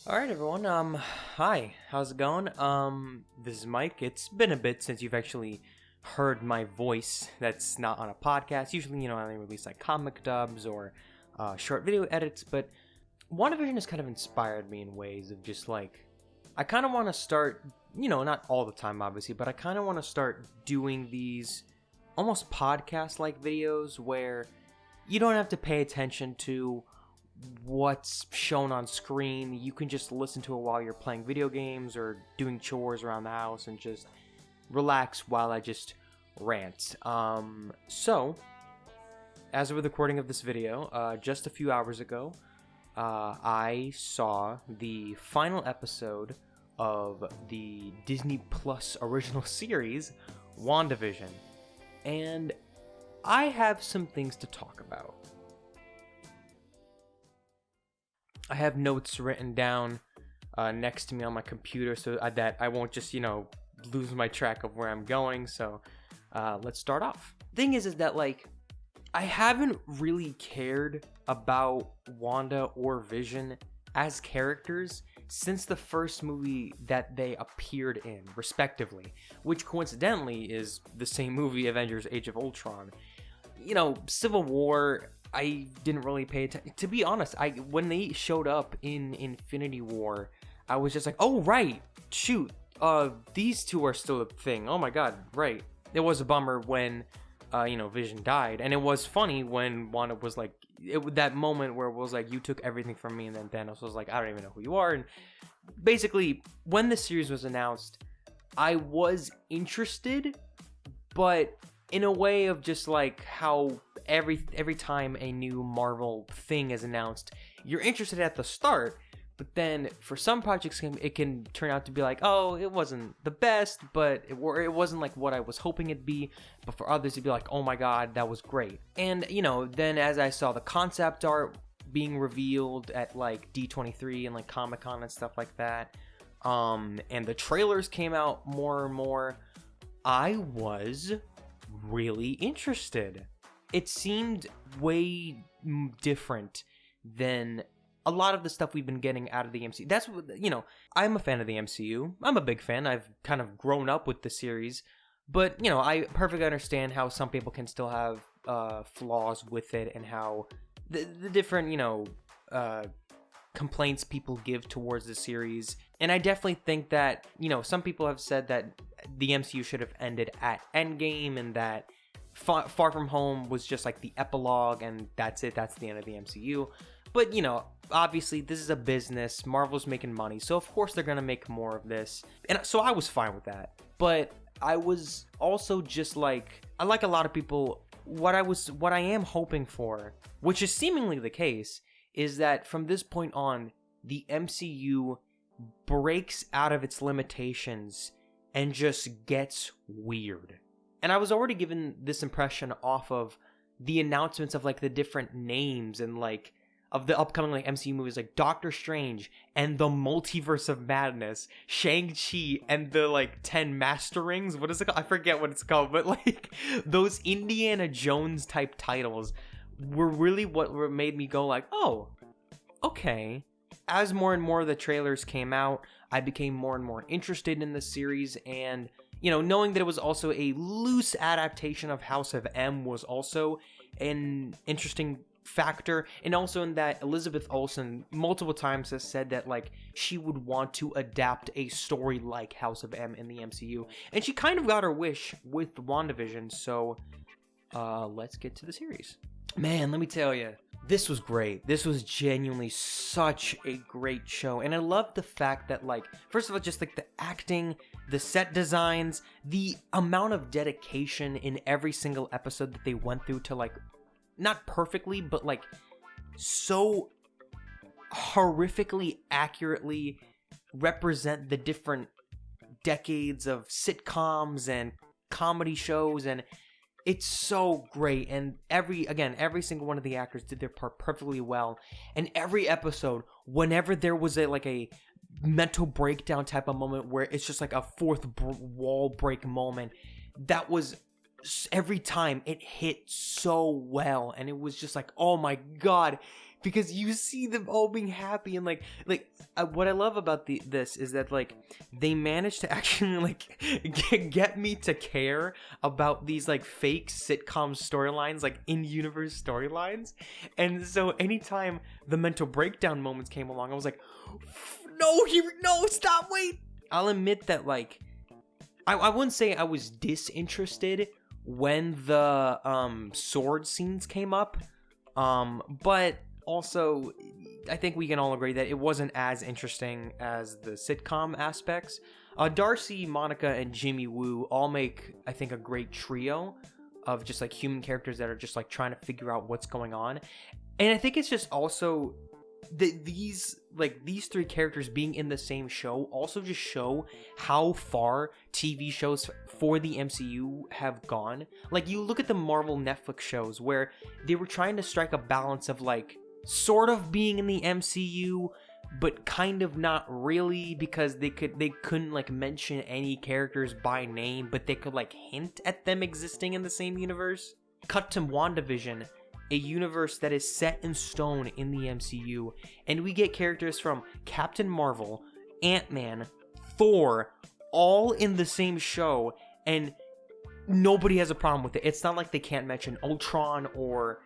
All right, everyone. Hi. How's it going? This is Mike. It's been a bit since you've actually heard my voice. That's not on a podcast. Usually, I only release like comic dubs or short video edits. But WandaVision has kind of inspired me in ways of just like I kind of want to start. Not all the time, obviously, but I kind of want to start doing these almost podcast-like videos where you don't have to pay attention to what's shown on screen. You can just listen to it while you're playing video games or doing chores around the house and just relax while I just rant. So, as of the recording of this video, just a few hours ago, I saw the final episode of the Disney Plus original series, WandaVision. And I have some things to talk about. I have notes written down next to me on my computer so that I won't just, lose my track of where I'm going. So let's start off. Thing is that, I haven't really cared about Wanda or Vision as characters since the first movie that they appeared in, respectively, which coincidentally is the same movie, Avengers Age of Ultron. Civil War, I didn't really pay attention. To be honest, when they showed up in Infinity War, I was just like, oh, right, shoot, these two are still a thing. Oh my god, right. It was a bummer when, Vision died, and it was funny when Wanda was like, that moment where it was like, you took everything from me, and then Thanos was like, I don't even know who you are. And basically, when the series was announced, I was interested, but in a way of just like how every time a new Marvel thing is announced, you're interested at the start, but then for some projects it can turn out to be like, oh, it wasn't the best, but it wasn't like what I was hoping it'd be. But for others, it'd be like, oh my god, that was great. And then as I saw the concept art being revealed at like D23 and like Comic-Con and stuff like that, and the trailers came out more and more, I was really interested. It seemed way different than a lot of the stuff we've been getting out of the MCU. That's what, I'm a fan of the MCU. I'm a big fan. I've kind of grown up with the series. But, I perfectly understand how some people can still have flaws with it and how the different, complaints people give towards the series. And I definitely think that, some people have said that the MCU should have ended at Endgame and that Far From Home was just like the epilogue and that's it. That's the end of the MCU. But, obviously this is a business. Marvel's making money. So, of course, they're going to make more of this. And so I was fine with that. But I was also just like, I like a lot of people, what I am hoping for, which is seemingly the case, is that from this point on, the MCU breaks out of its limitations and just gets weird. And I was already given this impression off of the announcements of like the different names and like of the upcoming like MCU movies, like Doctor Strange and the Multiverse of Madness, Shang-Chi and the like 10 Master Rings. What is it called? I forget what it's called, but like those Indiana Jones type titles were really what made me go like, oh, okay. As more and more of the trailers came out, I became more and more interested in the series, and knowing that it was also a loose adaptation of House of M was also an interesting factor. And also in that Elizabeth Olsen multiple times has said that like she would want to adapt a story like House of M in the MCU, and she kind of got her wish with WandaVision. So let's get to the series. Man, let me tell you, this was great. This was genuinely such a great show. And I love the fact that, like, first of all, just like the acting, the set designs, the amount of dedication in every single episode that they went through to, like, not perfectly, but like so horrifically accurately represent the different decades of sitcoms and comedy shows. And it's so great, and every single one of the actors did their part perfectly well. And every episode, whenever there was a mental breakdown type of moment where it's just like a fourth wall break moment, that was every time it hit so well, and it was just like, oh my god, because you see them all being happy and what I love about this is that like they managed to actually like get me to care about these like fake sitcom storylines, like in-universe storylines. And so anytime the mental breakdown moments came along, I was like, no, stop, wait. I'll admit that like I wouldn't say I was disinterested when the sword scenes came up, but also I think we can all agree that it wasn't as interesting as the sitcom aspects. Darcy, Monica, and Jimmy Woo all make, I think, a great trio of just like human characters that are just like trying to figure out what's going on. And I think it's just also these three characters being in the same show also just show how far TV shows for the MCU have gone. Like, you look at the Marvel Netflix shows where they were trying to strike a balance of like sort of being in the MCU but kind of not really, because they couldn't like mention any characters by name, but they could like hint at them existing in the same universe. Cut to WandaVision, a universe that is set in stone in the MCU, and we get characters from Captain Marvel, Ant-Man, Thor, all in the same show, and nobody has a problem with it. It's not like they can't mention Ultron or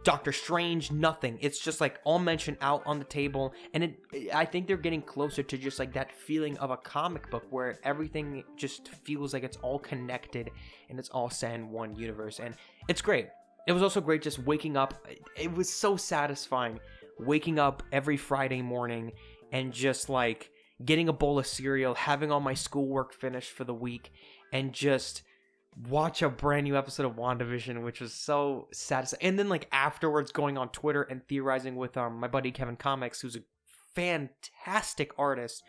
Doctor Strange, nothing. It's just like all mentioned out on the table, and I think they're getting closer to just like that feeling of a comic book where everything just feels like it's all connected and it's all set in one universe, and it's great. It was also great just waking up. It was so satisfying waking up every Friday morning and just like getting a bowl of cereal, having all my schoolwork finished for the week, and just watch a brand new episode of WandaVision, which was so satisfying. And then like afterwards going on Twitter and theorizing with my buddy Kevin Comics, who's a fantastic artist,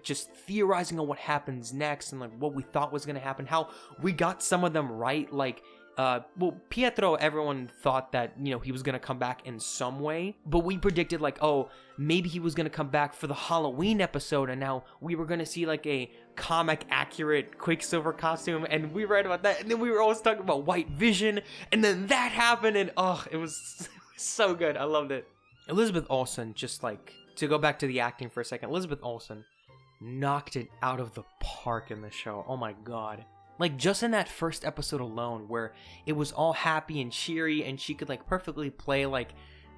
just theorizing on what happens next and like what we thought was going to happen, how we got some of them right. Like Pietro, everyone thought that, you know, he was going to come back in some way, but we predicted like, oh, maybe he was going to come back for the Halloween episode, and now we were going to see like a comic accurate Quicksilver costume, and we read about that, and then we were always talking about White Vision, and then that happened, and it was so good. I loved it. Elizabeth Olsen, just like, to go back to the acting for a second, Elizabeth Olsen knocked it out of the park in the show. Oh my god. Like, just in that first episode alone, where it was all happy and cheery, and she could, like, perfectly play, like,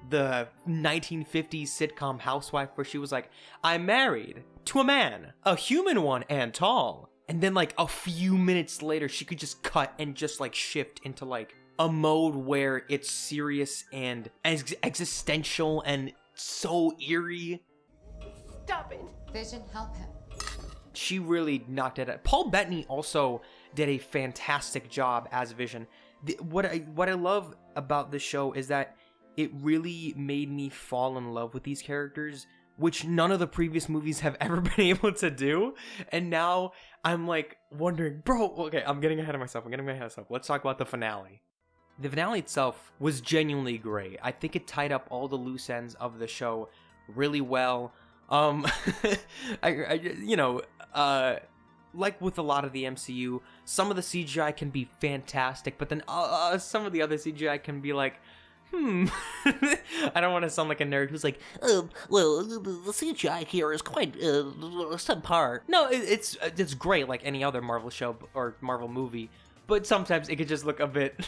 the 1950s sitcom housewife, where she was like, I'm married to a man, a human one, and tall. And then, like, a few minutes later, she could just cut and just, like, shift into, like, a mode where it's serious and existential and so eerie. Stop it. Vision, help him. She really knocked it out. Paul Bettany also did a fantastic job as Vision. What I love about the show is that it really made me fall in love with these characters, which none of the previous movies have ever been able to do. And now I'm like wondering, bro, okay, I'm getting ahead of myself. Let's talk about the finale. The finale itself was genuinely great. I think it tied up all the loose ends of the show really well. Like with a lot of the MCU, some of the CGI can be fantastic, but then some of the other CGI can be like, I don't want to sound like a nerd who's like, well, the CGI here is quite subpar. No, it's great like any other Marvel show or Marvel movie, but sometimes it could just look a bit...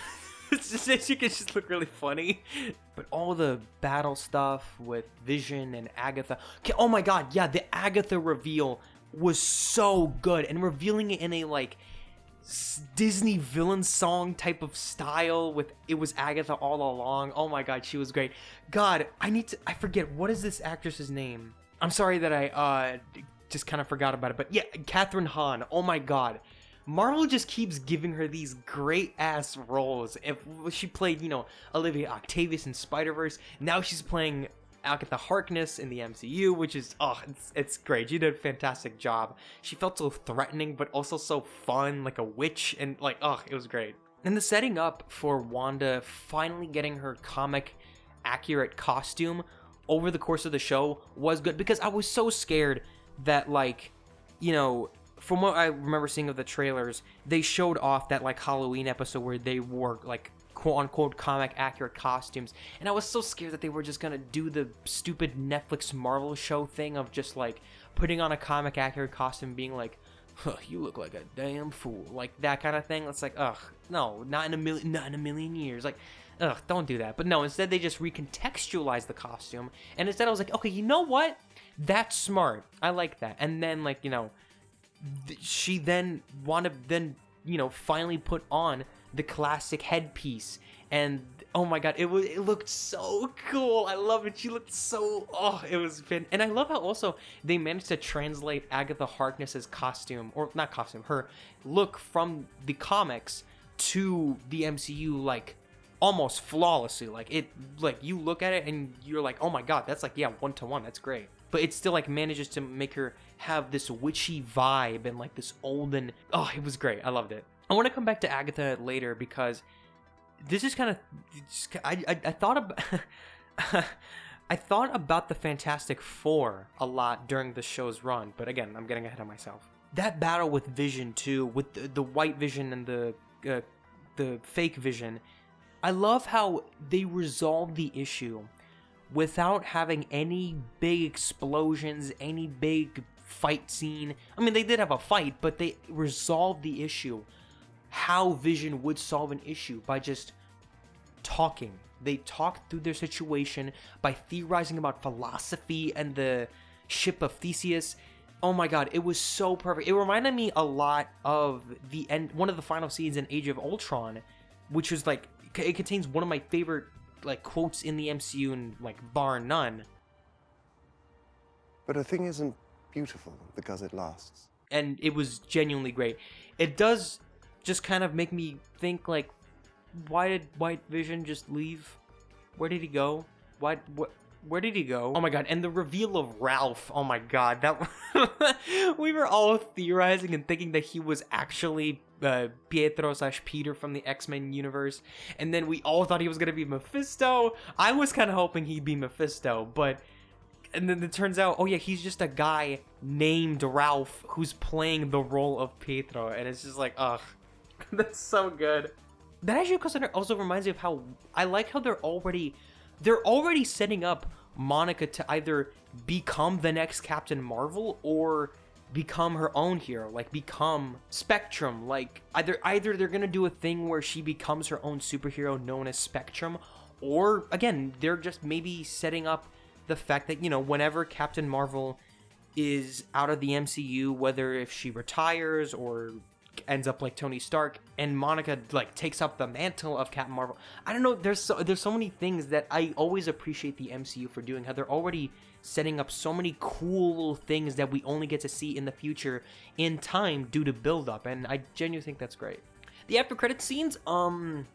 She could just look really funny. But all the battle stuff with Vision and Agatha... Okay, oh my god, yeah, the Agatha reveal was so good, and revealing it in a like Disney villain song type of style with it was Agatha all along. Oh my god, she was great. God, I forget, what is this actress's name? I'm sorry that I just kind of forgot about it, but yeah, Catherine Hahn. Oh my god, Marvel just keeps giving her these great ass roles. If she played, you know, Olivia Octavius in Spider-Verse, now she's playing Agatha Harkness in the MCU, which is, it's great. She did a fantastic job. She felt so threatening, but also so fun, like a witch, and like, it was great. And the setting up for Wanda finally getting her comic accurate costume over the course of the show was good, because I was so scared that, like, you know, from what I remember seeing of the trailers, they showed off that like Halloween episode where they wore like quote-unquote comic accurate costumes, and I was so scared that they were just gonna do the stupid Netflix Marvel show thing of just like putting on a comic accurate costume being like, huh, you look like a damn fool, like that kind of thing. It's like, ugh, no, not in a million years. Like, ugh, don't do that. But no, instead they just recontextualized the costume, and instead I was like, okay, you know what, that's smart, I like that. And then, like, you know, she then finally put on the classic headpiece, and oh my god, it looked so cool. I love it. She looked so, it was fin. And I love how also they managed to translate Agatha Harkness's costume, or not costume, her look from the comics to the MCU, like almost flawlessly. Like it, like you look at it and you're like, oh my god, that's like, yeah, 1-to-1, that's great. But it still like manages to make her have this witchy vibe and like this olden, it was great. I loved it. I want to come back to Agatha later because this is kind of, I thought about I thought about the Fantastic Four a lot during the show's run, but again, I'm getting ahead of myself. That battle with Vision too, with the white Vision and the fake Vision, I love how they resolve the issue without having any big explosions, any big fight scene. I mean, they did have a fight, but they resolved the issue how Vision would solve an issue by just talking. They talked through their situation by theorizing about philosophy and the ship of Theseus. Oh my god, it was so perfect. It reminded me a lot of the end, one of the final scenes in Age of Ultron, which was like, it contains one of my favorite like quotes in the MCU, and like bar none. But a thing isn't beautiful because it lasts. And it was genuinely great. It does just kind of make me think, like, why did White Vision just leave? Where did he go? Where did he go? Oh my god, and the reveal of Ralph. Oh my god, that we were all theorizing and thinking that he was actually Pietro/Peter from the X-Men universe, and then we all thought he was gonna be Mephisto. I was kind of hoping he'd be Mephisto, and then it turns out, oh yeah, he's just a guy named Ralph who's playing the role of Pietro, and it's just like, ugh, that's so good. That actually also reminds me of how I like how they're already setting up Monica to either become the next Captain Marvel or become her own hero, like become Spectrum. Like either they're gonna do a thing where she becomes her own superhero known as Spectrum, or again, they're just maybe setting up the fact that, you know, whenever Captain Marvel is out of the MCU, whether if she retires or ends up like Tony Stark, and Monica like takes up the mantle of Captain Marvel. I don't know, there's so many things that I always appreciate the MCU for doing, how they're already setting up so many cool little things that we only get to see in the future in time due to build up, and I genuinely think that's great. The after credit scenes, I'm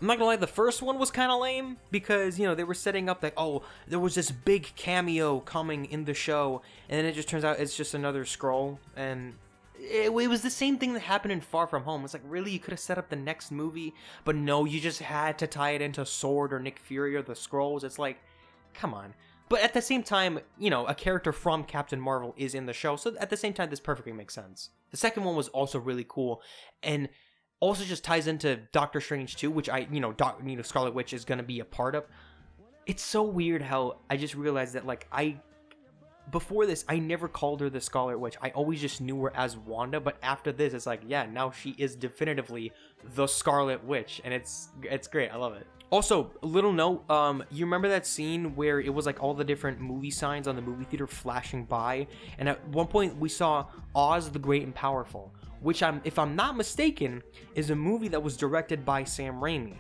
not gonna lie, the first one was kind of lame because, you know, they were setting up like, oh, there was this big cameo coming in the show, and then it just turns out it's just another Skrull, and it was the same thing that happened in Far From Home. It's like, really, you could have set up the next movie, but no, you just had to tie it into Sword or Nick Fury or the Skrulls. It's like, come on. But at the same time, you know, a character from Captain Marvel is in the show, so at the same time, this perfectly makes sense. The second one was also really cool, and also just ties into Doctor Strange 2, which Scarlet Witch is going to be a part of. It's so weird how I just realized that, like, before this, I never called her the Scarlet Witch. I always just knew her as Wanda, but after this, it's like, yeah, now she is definitively the Scarlet Witch, and it's great. I love it. Also, a little note, you remember that scene where it was like all the different movie signs on the movie theater flashing by, and at one point we saw Oz the Great and Powerful, which, if I'm not mistaken, is a movie that was directed by Sam Raimi.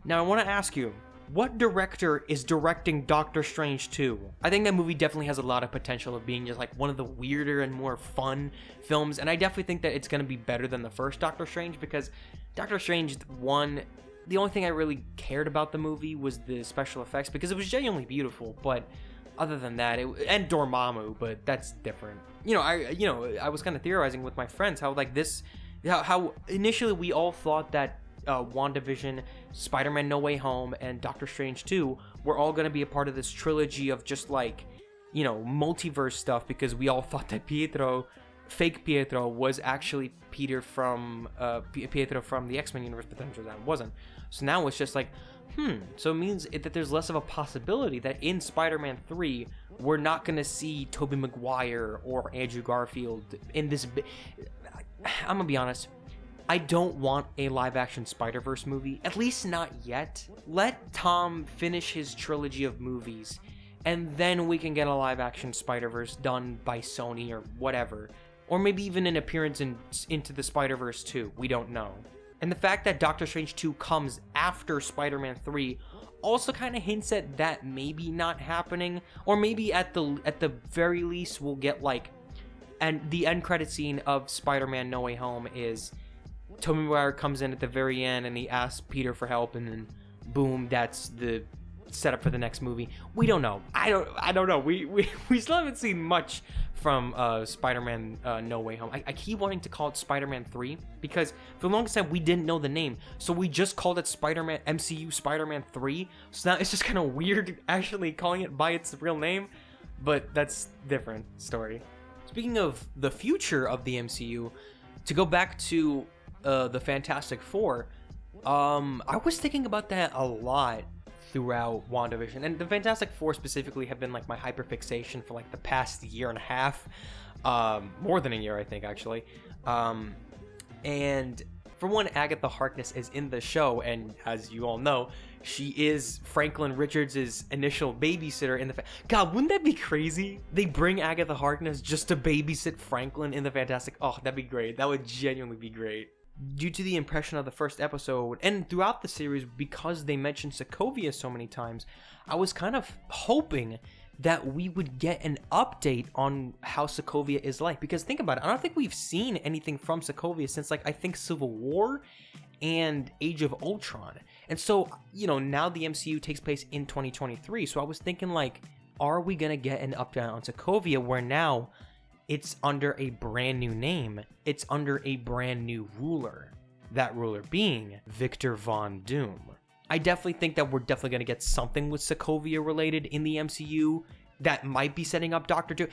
Now, I want to ask you, what director is directing Doctor Strange 2? I think that movie definitely has a lot of potential of being just like one of the weirder and more fun films, and I definitely think that it's going to be better than the first Doctor Strange, because Doctor Strange 1, the only thing I really cared about the movie was the special effects, because it was genuinely beautiful, but other than that, and Dormammu, but that's different. I was kind of theorizing with my friends how how initially we all thought that WandaVision, Spider-Man No Way Home, and Doctor Strange 2 were all going to be a part of this trilogy of just like, you know, multiverse stuff, because we all thought that Pietro fake Pietro was actually Pietro from the X-Men universe, but then it wasn't. So now it's just like, so it means that there's less of a possibility that in Spider-Man 3 we're not gonna see Tobey Maguire or Andrew Garfield in this. I'm gonna be honest. I don't want a live-action Spider-Verse movie, at least not yet. Let Tom finish his trilogy of movies, and then we can get a live-action Spider-Verse done by Sony or whatever. Or maybe even an appearance Into the Spider-Verse 2, we don't know. And the fact that Doctor Strange 2 comes after Spider-Man 3 also kind of hints at that maybe not happening, or maybe at the very least we'll get like, and the end credit scene of Spider-Man No Way Home is Tobey Maguire comes in at the very end and he asks Peter for help, and then boom, that's the setup for the next movie. We don't know. I don't know. We still haven't seen much from Spider-Man No Way Home. I keep wanting to call it Spider-Man 3 because for the longest time we didn't know the name, so we just called it Spider-Man MCU Spider-Man 3. So now it's just kind of weird actually calling it by its real name, but that's different story. Speaking of the future of the MCU, to go back to the Fantastic Four, I was thinking about that a lot throughout WandaVision, and the Fantastic Four specifically have been like my hyperfixation for like the past year and a half, more than a year I think actually. And for one, Agatha Harkness is in the show, and as you all know, she is Franklin Richards' initial babysitter in the God, wouldn't that be crazy? They bring Agatha Harkness just to babysit Franklin in the Fantastic. Oh, that'd be great. That would genuinely be great. Due to the impression of the first episode, and throughout the series, because they mentioned Sokovia so many times, I was kind of hoping that we would get an update on how Sokovia is like. Because think about it, I don't think we've seen anything from Sokovia since, like, I think Civil War and Age of Ultron. And so, you know, now the MCU takes place in 2023, so I was thinking, like, are we gonna get an update on Sokovia where now it's under a brand new name, it's under a brand new ruler, that ruler being Victor Von Doom. I definitely think that we're definitely going to get something with Sokovia related in the MCU that might be setting up Doctor Doom.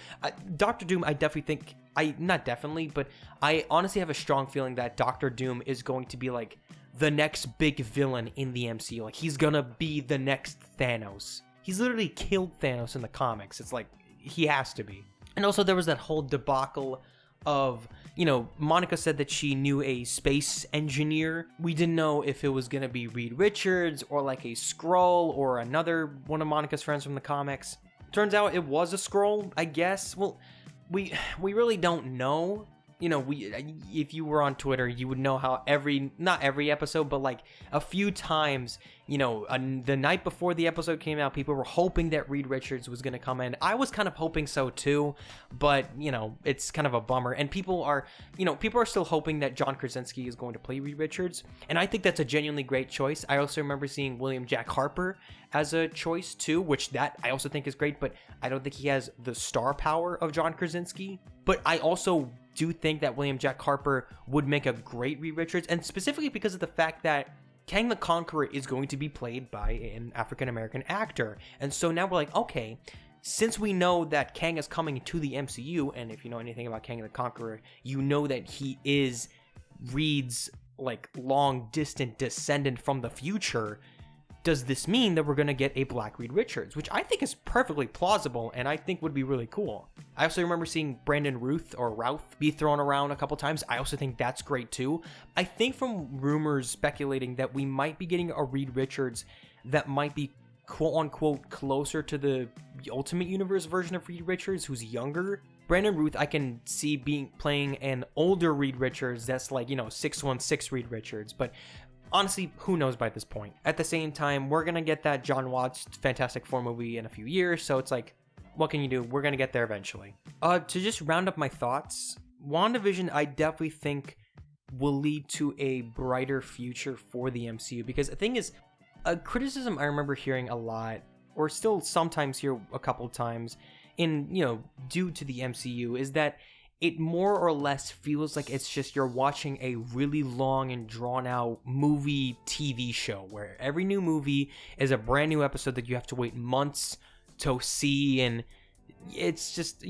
Doctor Doom, I definitely think, but I honestly have a strong feeling that Doctor Doom is going to be like the next big villain in the MCU. Like, he's gonna be the next Thanos. He's literally killed Thanos in the comics. It's like, he has to be. And also there was that whole debacle of, you know, Monica said that she knew a space engineer. We didn't know if it was going to be Reed Richards or like a Skrull or another one of Monica's friends from the comics. Turns out it was a Skrull, I guess. Well, we really don't know. You know, if you were on Twitter, you would know how not every episode, but like a few times, you know, the night before the episode came out, people were hoping that Reed Richards was going to come in. I was kind of hoping so too, but, you know, it's kind of a bummer. And people are still hoping that John Krasinski is going to play Reed Richards. And I think that's a genuinely great choice. I also remember seeing William Jack Harper as a choice too, which that I also think is great, but I don't think he has the star power of John Krasinski. But I also do think that William Jack Harper would make a great Reed Richards, and specifically because of the fact that Kang the Conqueror is going to be played by an African-American actor. And so now we're like, okay, since we know that Kang is coming to the MCU, and if you know anything about Kang the Conqueror, you know that he is Reed's like long distant descendant from the future. Does this mean that we're going to get a Black Reed Richards, which I think is perfectly plausible and I think would be really cool. I also remember seeing Brandon Routh be thrown around a couple times. I also think that's great too. I think from rumors speculating that we might be getting a Reed Richards that might be quote unquote closer to the Ultimate Universe version of Reed Richards, who's younger. Brandon Routh I can see playing an older Reed Richards that's like, you know, 616 Reed Richards, but honestly, who knows by this point? At the same time, we're going to get that John Watts Fantastic Four movie in a few years, so it's like, what can you do? We're going to get there eventually. To just round up my thoughts, WandaVision, I definitely think will lead to a brighter future for the MCU, because the thing is, a criticism I remember hearing a lot, or still sometimes hear a couple times, due to the MCU, is that it more or less feels like it's just you're watching a really long and drawn out movie TV show where every new movie is a brand new episode that you have to wait months to see, and it's just,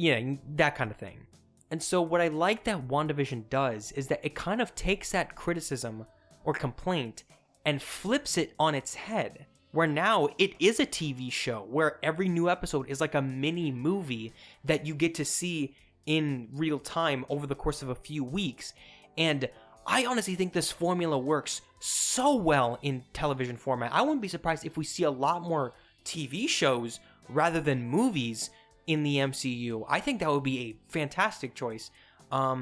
that kind of thing. And so what I like that WandaVision does is that it kind of takes that criticism or complaint and flips it on its head, where now it is a TV show where every new episode is like a mini movie that you get to see in real time over the course of a few weeks. And I honestly think this formula works so well in television format. I wouldn't be surprised if we see a lot more TV shows rather than movies in the MCU. I think that would be a fantastic choice. I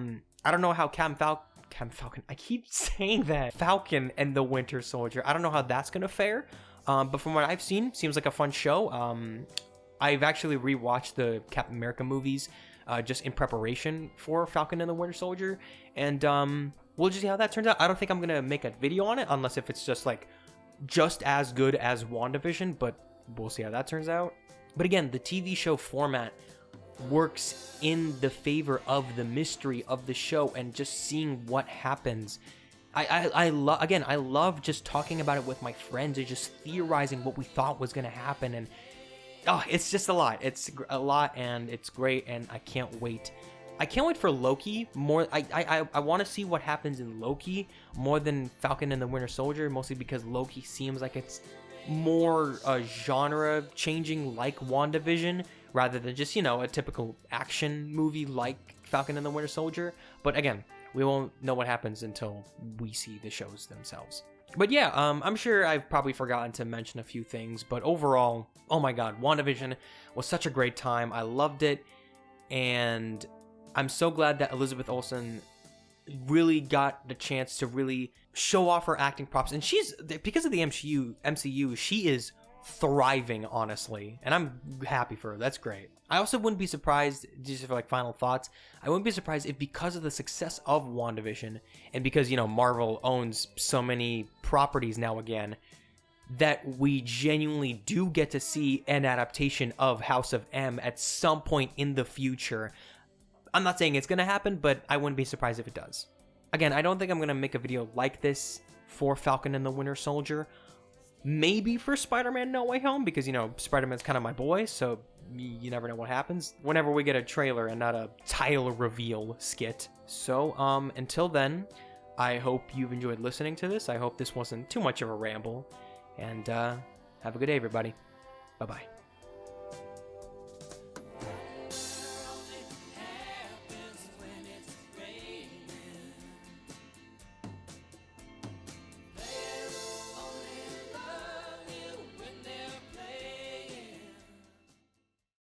don't know how Falcon, I keep saying that. Falcon and the Winter Soldier. I don't know how that's gonna fare. But from what I've seen, seems like a fun show. I've actually rewatched the Captain America movies just in preparation for Falcon and the Winter Soldier. And we'll just see how that turns out. I don't think I'm gonna make a video on it unless if it's just like just as good as WandaVision, but we'll see how that turns out. But again, the TV show format works in the favor of the mystery of the show and just seeing what happens. I love just talking about it with my friends and just theorizing what we thought was going to happen. And it's just a lot. It's a lot, and it's great, and I can't wait. I can't wait for Loki more. I want to see what happens in Loki more than Falcon and the Winter Soldier, mostly because Loki seems like it's more genre changing like WandaVision rather than just, a typical action movie like Falcon and the Winter Soldier. But again, we won't know what happens until we see the shows themselves. But yeah, I'm sure I've probably forgotten to mention a few things, but overall, oh my god, WandaVision was such a great time. I loved it, and I'm so glad that Elizabeth Olsen really got the chance to really show off her acting props. And she's, because of the MCU, she is thriving, honestly, and I'm happy for her. That's great. I also wouldn't be surprised, just for like final thoughts, I wouldn't be surprised if because of the success of WandaVision and because, Marvel owns so many properties now again, that we genuinely do get to see an adaptation of House of M at some point in the future. I'm not saying it's going to happen, but I wouldn't be surprised if it does. Again, I don't think I'm going to make a video like this for Falcon and the Winter Soldier. Maybe for Spider-Man No Way Home, because, Spider-Man's kind of my boy, so you never know what happens whenever we get a trailer and not a title reveal skit. So, until then, I hope you've enjoyed listening to this. I hope this wasn't too much of a ramble, and have a good day, everybody. Bye-bye.